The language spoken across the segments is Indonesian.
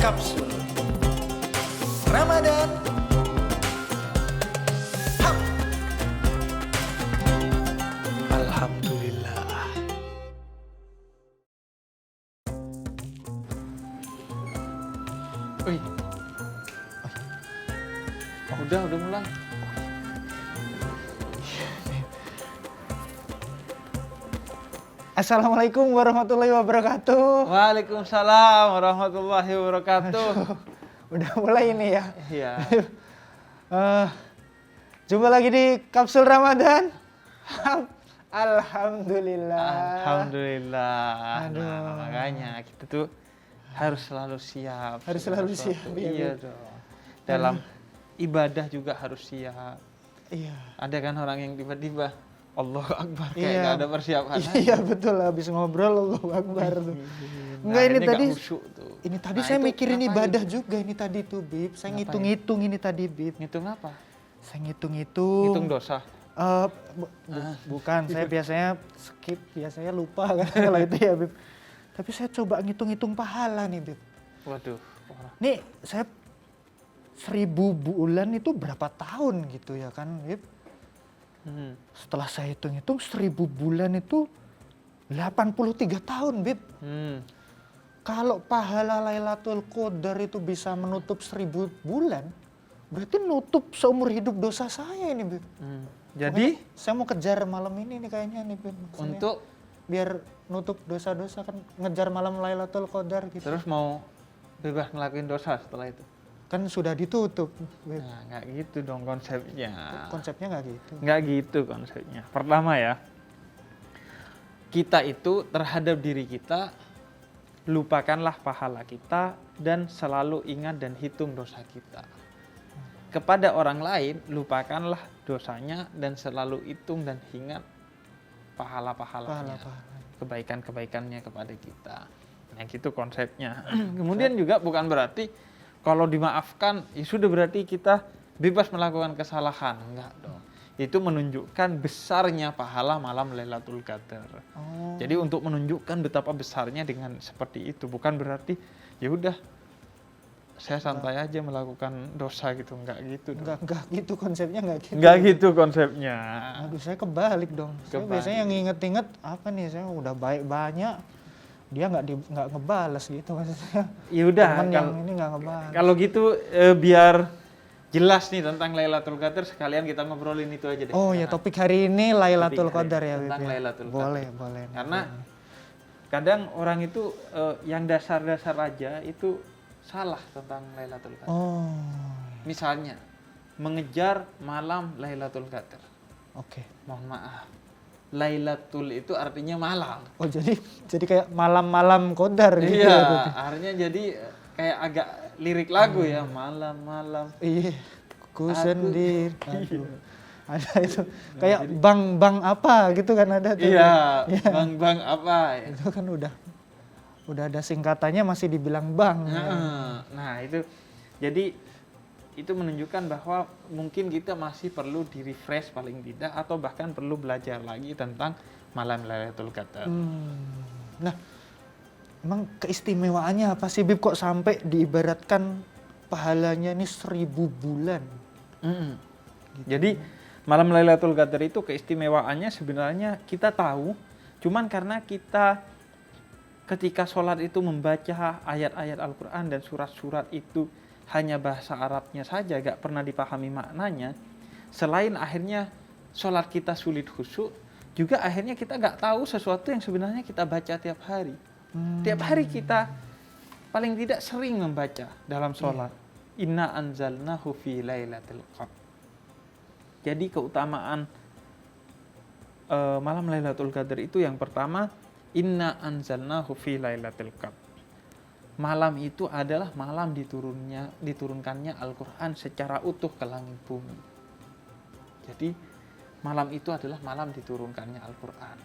Kapsul Ramadan. Hap. Alhamdulillah. Wih. Udah mulai. Assalamualaikum warahmatullahi wabarakatuh. Waalaikumsalam warahmatullahi wabarakatuh. Udah mulai ini ya. Iya. Jumpa lagi di Kapsul Ramadan. Alhamdulillah. Alhamdulillah. Aduh. Nah, makanya kita tuh harus selalu siap. Harus selalu segala siap, sesuatu. iya, Iya Bu. dong. Dalam ibadah juga harus siap. Iya. Ada kan orang yang tiba-tiba Allahu Akbar kayak Iya. nggak ada persiapan. Iya betul, habis ngobrol Allahu Akbar tuh. Enggak, ini nggak tadi khusyuk tuh. ini tadi Nah, saya itu mikirin ngapain? ibadah juga ini tadi tuh, Bib. Saya Ngapain? ngitung-ngitung ini tadi, Bib. Ngitung apa? Saya ngitung-ngitung. Ngitung dosa. Bukan, saya biasanya skip, biasanya lupa kan kalau itu ya, Bib. Tapi saya coba ngitung-ngitung pahala nih, Bib. Waduh. Wah. Nih, saya 1000 bulan itu berapa tahun gitu ya kan, Bib? Setelah saya hitung-hitung 1000 bulan itu 83 tahun, Bib. Kalau pahala Lailatul Qadar itu bisa menutup 1000 bulan, berarti nutup seumur hidup dosa saya ini, Bib. Jadi Makanya saya mau kejar malam ini nih kayaknya nih, Bib. Maksudnya, untuk biar nutup dosa-dosa kan, ngejar malam Lailatul Qadar gitu. terus mau bebas ngelakuin dosa setelah itu. Kan sudah ditutup, Bib. Nah, nggak gitu dong konsepnya. Konsepnya nggak gitu. Nggak gitu konsepnya. Pertama ya, kita itu terhadap diri kita, lupakanlah pahala kita dan selalu ingat dan hitung dosa kita. Kepada orang lain, lupakanlah dosanya dan selalu hitung dan ingat pahala-pahalanya, kebaikan-kebaikannya kepada kita. Nah, gitu konsepnya. Kemudian juga bukan berarti kalau dimaafkan, ya sudah berarti kita bebas melakukan kesalahan. Enggak dong. Itu menunjukkan besarnya pahala malam Lailatul Qadar. Oh. Jadi untuk menunjukkan betapa besarnya dengan seperti itu. Bukan berarti ya udah saya santai aja melakukan dosa gitu. Enggak gitu dong. Enggak gitu konsepnya, enggak gitu. Enggak gitu konsepnya. Aduh, saya kebalik dong. Saya Kebalik. biasanya yang nginget-inget apa nih, saya udah baik banyak, dia nggak ngebales gitu maksudnya. Ya udah Temen yang ini nggak ngebales. kalau gitu biar jelas nih tentang Lailatul Qadar, sekalian kita ngobrolin itu aja deh. Oh ya, topik hari ini Lailatul Topik hari Qadar ya, tentang Bib, ya? Lailatul Qadar. Boleh. Karena kadang orang itu yang dasar-dasar aja itu salah tentang Lailatul Qadar. Oh. Misalnya mengejar malam Lailatul Qadar. Oke. Mohon maaf. Lailatul itu artinya malam. Oh, jadi kayak malam-malam Qadar gitu ya, Bib? Iya, artinya jadi kayak agak lirik lagu ya, malam-malam. Iya. Ku Aku- sendiri. Aduh. Ada itu kayak bang apa gitu kan ada tuh. Iya, Iya. bang apa ya. Itu kan udah ada singkatannya masih dibilang bang. Ya. Nah, itu jadi itu menunjukkan bahwa mungkin kita masih perlu di-refresh paling tidak atau bahkan perlu belajar lagi tentang malam Lailatul Qadar. Nah, emang keistimewaannya apa sih, Bib, kok sampai diibaratkan pahalanya ini 1000 bulan? Jadi malam Lailatul Qadar itu keistimewaannya sebenarnya kita tahu, cuman karena kita ketika sholat itu membaca ayat-ayat Al-Quran dan surat-surat itu hanya bahasa Arabnya saja, gak pernah dipahami maknanya. Selain akhirnya sholat kita sulit khusyuk, juga akhirnya kita gak tahu sesuatu yang sebenarnya kita baca tiap hari. Tiap hari kita paling tidak sering membaca dalam sholat. Inna anzalnahu fi lailatul qadar. Jadi keutamaan malam Lailatul Qadar itu yang pertama, inna anzalnahu fi lailatul qadar. Malam itu adalah malam diturunkannya Al-Quran secara utuh ke langit bumi. Jadi malam itu adalah malam diturunkannya Al-Quran.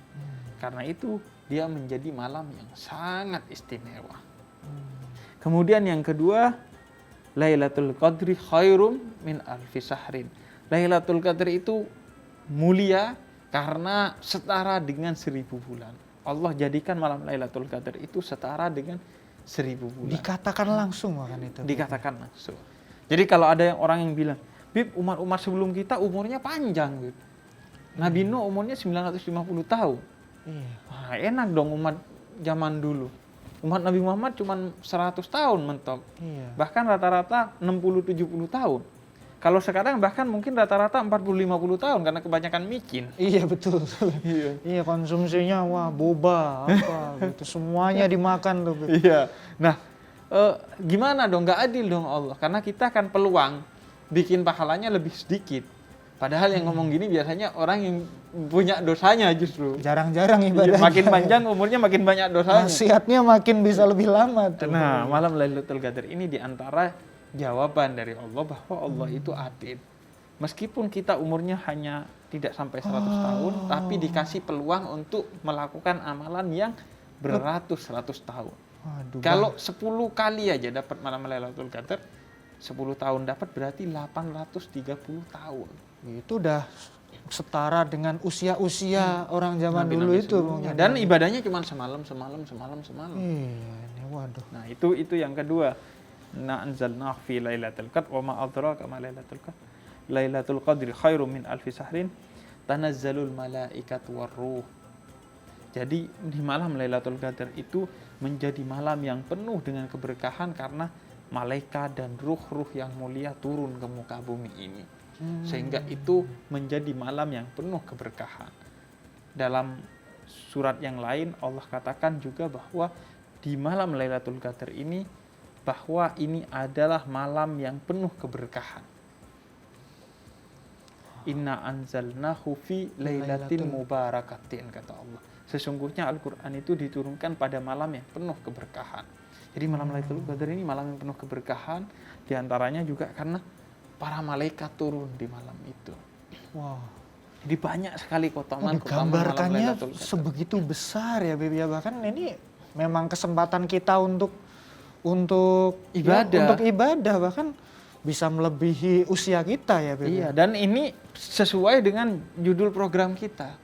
Karena itu dia menjadi malam yang sangat istimewa. Kemudian yang kedua, Lailatul Qadri khairum min alfi sahrin. Lailatul Qadar itu mulia karena setara dengan 1000 bulan. Allah jadikan malam Lailatul Qadar itu setara dengan 1000 bulan. Dikatakan langsung bahkan itu. Dikatakan langsung. Jadi kalau ada orang yang bilang, Bib, umat-umat sebelum kita umurnya panjang, Bib. Nabi Nuh umurnya 950 tahun. Iya. Wah, enak dong umat zaman dulu. Umat Nabi Muhammad cuma 100 tahun mentok. Iya. Bahkan rata-rata 60-70 tahun. Kalau sekarang bahkan mungkin rata-rata 40-50 tahun karena kebanyakan micin. Iya betul. Iya. Iya, konsumsinya wah boba apa gitu, semuanya dimakan tuh. Beb. Iya. Nah, gimana dong? Nggak adil dong Allah. Karena kita kan peluang bikin pahalanya lebih sedikit. Padahal yang ngomong gini biasanya orang yang punya dosanya justru. Jarang-jarang Iya, ibadahnya. makin panjang umurnya makin banyak dosanya. Nasihatnya makin bisa lebih lama tuh. Nah, malam Lailatul Qadar ini diantara jawaban dari Allah bahwa Allah itu adil. Meskipun kita umurnya hanya tidak sampai 100 tahun, tapi dikasih peluang untuk melakukan amalan yang beratus-ratus tahun. Waduh, Kalau 10 kali aja dapat malam Lailatul Qadar, 10 tahun dapat berarti 830 tahun. itu udah setara dengan usia-usia orang zaman Nabi-nabi dulu itu sebelumnya. mungkin. Dan ibadahnya cuma semalam. Iya, ini waduh. Nah, itu yang kedua. Inna anzalnahu fi lailatul qadr wa ma adraka ma lailatul qadr. Lailatul qadri khairum min alfi sahrin. Tanazzalul malaikatu warruh. Jadi di malam Lailatul Qadar itu menjadi malam yang penuh dengan keberkahan karena malaikat dan ruh-ruh yang mulia turun ke muka bumi ini. Sehingga itu menjadi malam yang penuh keberkahan. Dalam surat yang lain Allah katakan juga bahwa di malam Lailatul Qadar ini bahwa ini adalah malam yang penuh keberkahan. Inna anzalnahu fi lailatin mubarakatin, kata Allah. Sesungguhnya Al-Quran itu diturunkan pada malam yang penuh keberkahan. Jadi malam Lailatul Qadar ini malam yang penuh keberkahan. Di antaranya juga karena para malaikat turun di malam itu. Wah. Jadi banyak sekali keutamaan malam Digambarkannya Lailatul Qadar. sebegitu besar ya, Beb. Ya bahkan ini memang kesempatan kita untuk ibadah. Ya, untuk ibadah, bahkan bisa melebihi usia kita ya, Beb. Iya, dan ini sesuai dengan judul program kita.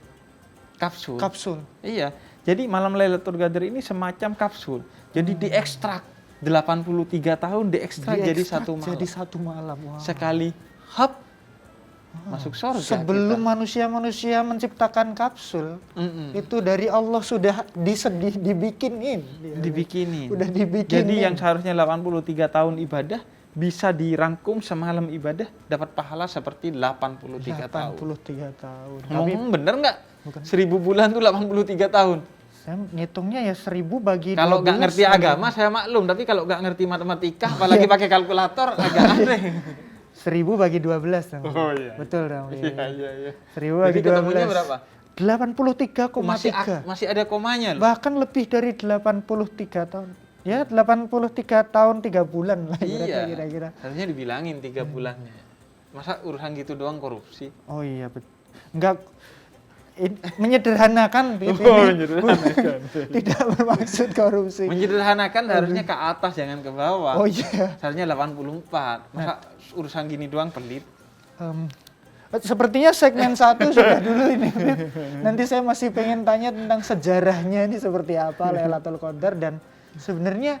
Kapsul. Kapsul. Iya. Jadi malam Lailatul Qadar ini semacam kapsul. Jadi diekstrak 83 tahun diekstrak jadi satu malam. Jadi satu malam. Wow. Sekali hap masuk surga. Sebelum kita. manusia menciptakan kapsul, itu dari Allah sudah dibikinin. Dibikinin. Udah dibikinin. Jadi yang seharusnya 83 tahun ibadah bisa dirangkum semalam ibadah dapat pahala seperti 83 tahun. 83 tahun. Ngomong bener nggak? Bukan. 1000 bulan tuh 83 tahun. Saya ngitungnya ya 1000 bagi 12. Kalau nggak ngerti agama saya maklum, tapi kalau nggak ngerti matematika, apalagi pakai kalkulator agak aneh. 1000 bagi 12 dong. Oh, iya. Betul dong. Iya. 1000 bagi Jadi ketemunya 12. berapa? 83,3. Masih ada komanya loh. Bahkan lebih dari 83 tahun. Ya 83 tahun 3 bulan lah Iya. kira-kira. Harusnya dibilangin 3 bulannya. Masa urusan gitu doang korupsi? Oh iya betul. Enggak menyederhanakan Bib, menyederhanakan. tidak bermaksud korupsi. Menyederhanakan harusnya ke atas jangan ke bawah. Oh iya. Seharusnya 84. Masa urusan gini doang pelit? Sepertinya segmen 1 sudah dulu ini, Bib. Nanti saya masih pengen tanya tentang sejarahnya ini seperti apa Lailatul Qadar, dan sebenarnya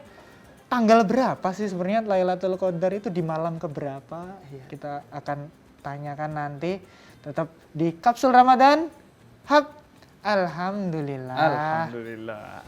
tanggal berapa sih sebenarnya Lailatul Qadar itu, di malam keberapa? Kita akan tanyakan nanti. Tetap di Kapsul Ramadan. Alhamdulillah. Alhamdulillah.